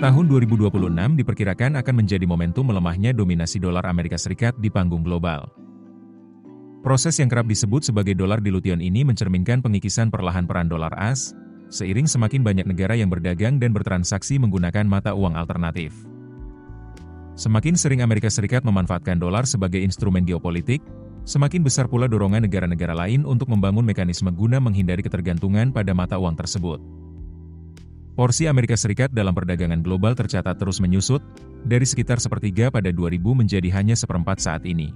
Tahun 2026 diperkirakan akan menjadi momentum melemahnya dominasi dolar Amerika Serikat di panggung global. Proses yang kerap disebut sebagai dolar dilution ini mencerminkan pengikisan perlahan peran dolar AS, seiring semakin banyak negara yang berdagang dan bertransaksi menggunakan mata uang alternatif. Semakin sering Amerika Serikat memanfaatkan dolar sebagai instrumen geopolitik, semakin besar pula dorongan negara-negara lain untuk membangun mekanisme guna menghindari ketergantungan pada mata uang tersebut. Porsi Amerika Serikat dalam perdagangan global tercatat terus menyusut, dari sekitar sepertiga pada 2000 menjadi hanya seperempat saat ini.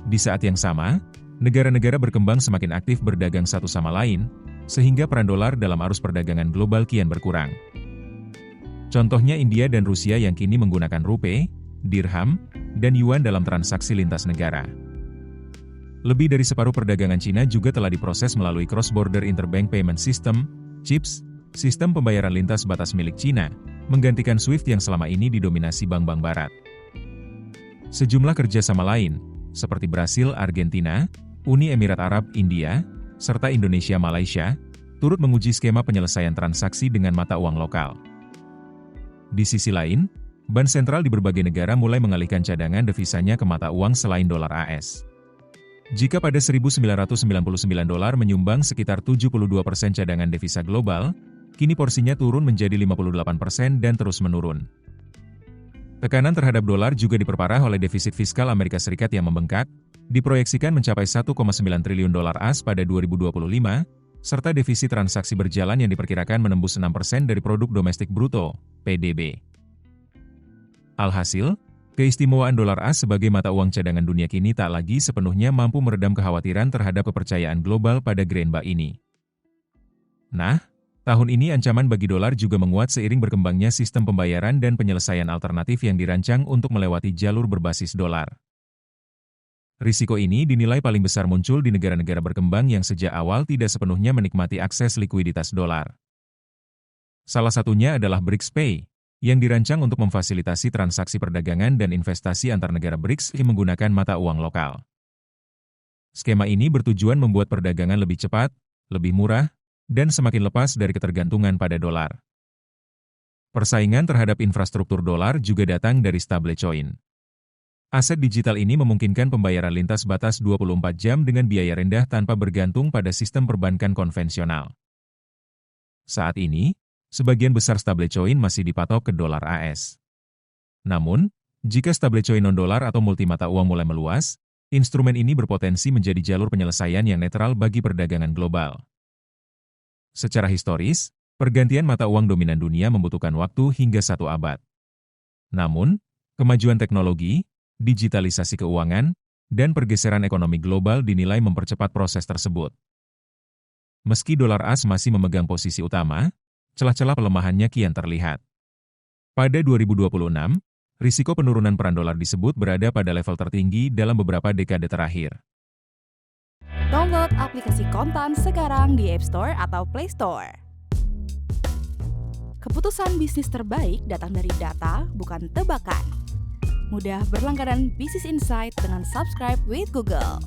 Di saat yang sama, negara-negara berkembang semakin aktif berdagang satu sama lain, sehingga peran dolar dalam arus perdagangan global kian berkurang. Contohnya India dan Rusia yang kini menggunakan rupiah, dirham, dan yuan dalam transaksi lintas negara. Lebih dari separuh perdagangan Cina juga telah diproses melalui Cross-Border Interbank Payment System, CIPS, sistem pembayaran lintas batas milik Cina, menggantikan SWIFT yang selama ini didominasi bank-bank barat. Sejumlah kerjasama lain, seperti Brasil, Argentina, Uni Emirat Arab, India, serta Indonesia, Malaysia, turut menguji skema penyelesaian transaksi dengan mata uang lokal. Di sisi lain, bank sentral di berbagai negara mulai mengalihkan cadangan devisanya ke mata uang selain dolar AS. Jika pada 1999 dolar menyumbang sekitar 72% cadangan devisa global, kini porsinya turun menjadi 58% dan terus menurun. Tekanan terhadap dolar juga diperparah oleh defisit fiskal Amerika Serikat yang membengkak, diproyeksikan mencapai 1,9 triliun dolar AS pada 2025, serta defisit transaksi berjalan yang diperkirakan menembus 6% dari produk domestik bruto, PDB. Alhasil, keistimewaan dolar AS sebagai mata uang cadangan dunia kini tak lagi sepenuhnya mampu meredam kekhawatiran terhadap kepercayaan global pada greenback ini. Nah, tahun ini ancaman bagi dolar juga menguat seiring berkembangnya sistem pembayaran dan penyelesaian alternatif yang dirancang untuk melewati jalur berbasis dolar. Risiko ini dinilai paling besar muncul di negara-negara berkembang yang sejak awal tidak sepenuhnya menikmati akses likuiditas dolar. Salah satunya adalah BRICS Pay, yang dirancang untuk memfasilitasi transaksi perdagangan dan investasi antar negara BRICS yang menggunakan mata uang lokal. Skema ini bertujuan membuat perdagangan lebih cepat, lebih murah, dan semakin lepas dari ketergantungan pada dolar. Persaingan terhadap infrastruktur dolar juga datang dari stablecoin. Aset digital ini memungkinkan pembayaran lintas batas 24 jam dengan biaya rendah tanpa bergantung pada sistem perbankan konvensional. Saat ini, sebagian besar stablecoin masih dipatok ke dolar AS. Namun, jika stablecoin non-dolar atau multimata uang mulai meluas, instrumen ini berpotensi menjadi jalur penyelesaian yang netral bagi perdagangan global. Secara historis, pergantian mata uang dominan dunia membutuhkan waktu hingga 1 abad. Namun, kemajuan teknologi, digitalisasi keuangan, dan pergeseran ekonomi global dinilai mempercepat proses tersebut. Meski dolar AS masih memegang posisi utama, celah-celah pelemahannya kian terlihat. Pada 2026, risiko penurunan peran dolar disebut berada pada level tertinggi dalam beberapa dekade terakhir. Download aplikasi Kontan sekarang di App Store atau Play Store. Keputusan bisnis terbaik datang dari data, bukan tebakan. Mudah berlangganan Business Insight dengan subscribe with Google.